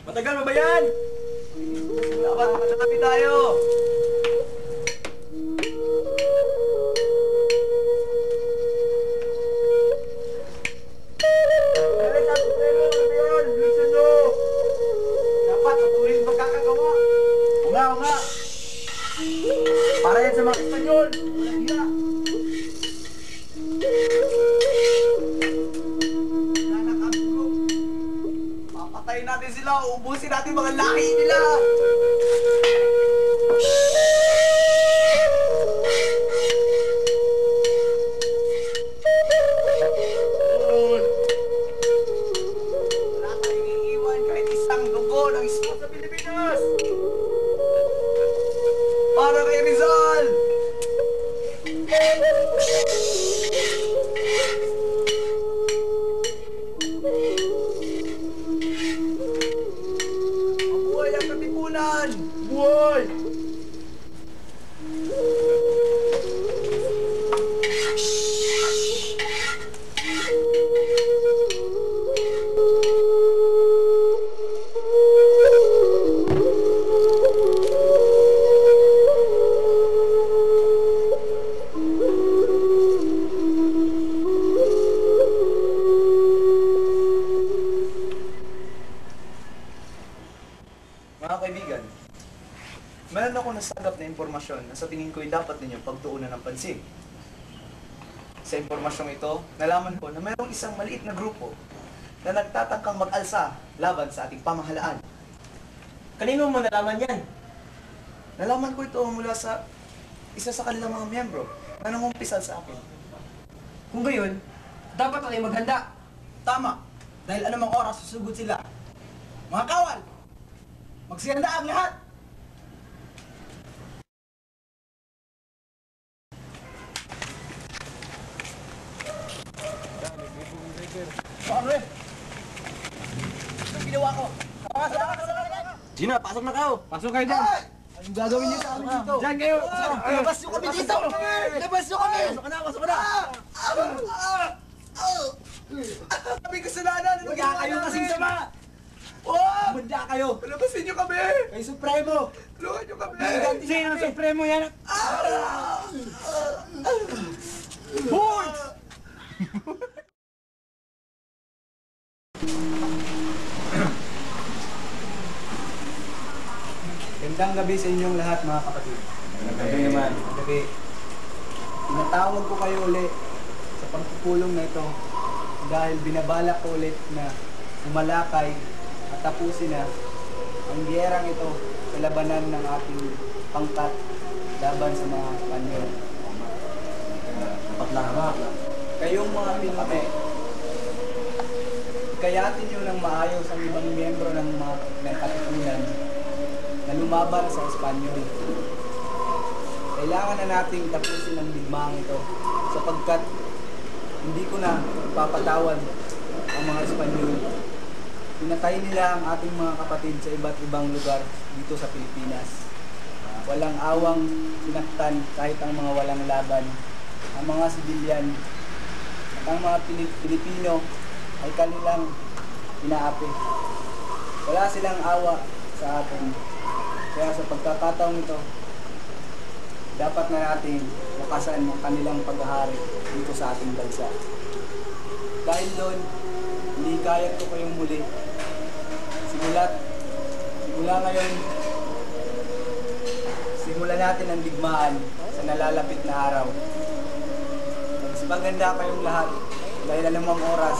Matagal mo ba yan? Dapat magkatabi tayo. Dapat patuloy ang pagkakagawa. O nga. Para yan sa mga Espanyol. Walang hiya. Papatayin natin sila, uubusin natin mga lahi nila! Wala tayong iiwan kahit isang dugo ng ispo sa Pilipinas! Para kay Rizal! Mabuhay ang Katipunan! Buhay! Mga kaibigan, meron ako nasagap na impormasyon na sa tingin ko'y dapat ninyong pagtuunan ng pansin. Sa impormasyong ito, nalaman ko na mayroong isang maliit na grupo na nagtatangkang mag-alsa laban sa ating pamahalaan. Kanino mo nalaman yan? Nalaman ko ito mula sa isa sa kanilang mga miyembro na nangumpisal sa akin. Kung gayon, dapat tayo maghanda. Tama, dahil anumang oras susugod sila. Mga kawal, magsihanda ang lahat! Paano eh? Anong ginawa ko? Pasok na! Gina, pasok na kayo! Pasok kayo dyan! Anong gagawin niyo sa amin dito? Diyan kayo! Labas niyo kami dito! Labas niyo kami! Pasok na! Pasok na! Kami kasalanan! Manda kayo kasing sama! Oh! Manda kayo! Labasin niyo kami! Kay Supremo! Tulungan niyo kami! Sino ang Supremo yan? Hoy! Gandang gabi sa inyong lahat, mga kapatid. Gabi naman. Gabi. Tinatawag ko kayo ulit sa pagpupulong na ito dahil binabala ko ulit na umalakay at tapusin na ang giyerang ito sa labanan ng ating pangkat laban sa mga Espanyol. Kayong mga Pinoy, kayatin nyo ng maayos ang ibang miyembro ng Katipunan na lumaban sa Espanyol. Kailangan na nating tapusin ang digmaang ito sapagkat hindi ko na papatawad ang mga Espanyol. Pinatay nila ang ating mga kapatid sa iba't ibang lugar dito sa Pilipinas. Walang awang sinaktan kahit ang mga walang laban, ang mga sibilyan at ang mga Pilipino ay kanilang inaapi. Wala silang awa sa atin. Kaya sa pagkakataong ito, dapat na natin wakasan ang kanilang paghahari dito sa ating bansa. Dahil doon, hindi kaya ko kayong muli. Simula ngayon, simulan natin ang digmaan sa nalalapit na araw. Maganda kayong lahat dahil anumang oras